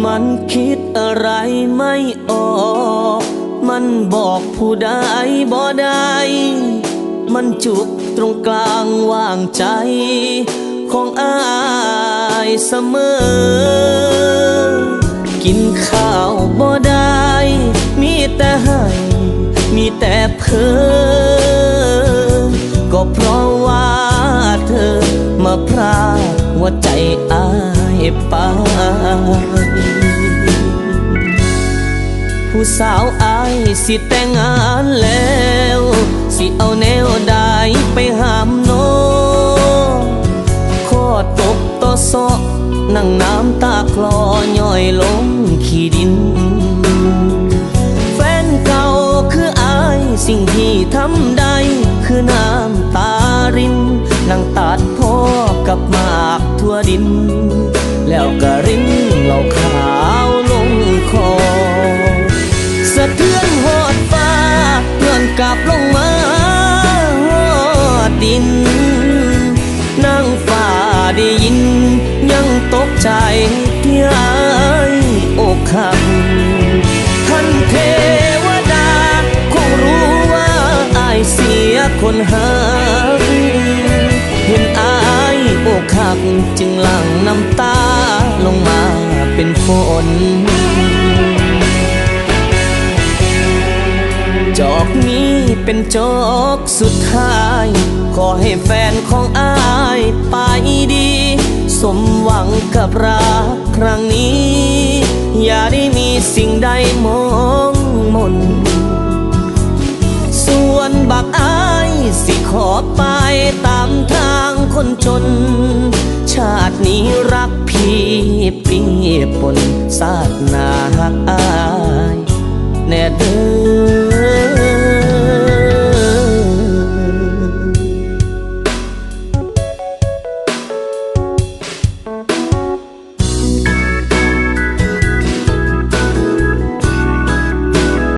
มันคิดอะไรไม่ออกมันบอกผู้ใดบ่ได้มันจุกตรงกลางว่างใจของอายเสมอกินข้าวบ่ได้มีแต่ให้มีแต่เพ้อก็เพราะว่าเธอมาพรากหัวใจอายไปผู้สาวอายสิแต่งงานแล้วสิเอาแนวใดไปห้ามน้องข้อตกต่อซอกนั่งน้ำตาคลอย่อยลงขี้ดินแฟนเก่าคืออายสิ่งที่ทำได้คือน้ำตารินนั่งตัดพ่อกับหมากทั่วดินแล้วก็รินเหล่าขาวลงคอสะเทือนหอดฟ้าเพื่อนกลับลงมาหอดดินนั่งฟ้าได้ยินยังตกใจที่อายอกหักท่านเทวดาคงรู้ว่าอายเสียคนหักเห็นอายอกหักจึงหลั่งน้ำตาลงมาเป็นฝนจอกนี้เป็นจอกสุดท้ายขอให้แฟนของอายไปดีสมหวังกับรักครั้งนี้อย่าได้มีสิ่งใดมองมนส่วนบักอายสิขอไปตามทางคนจนชาตินี้รักพี่ปีปนศาสนาหักอา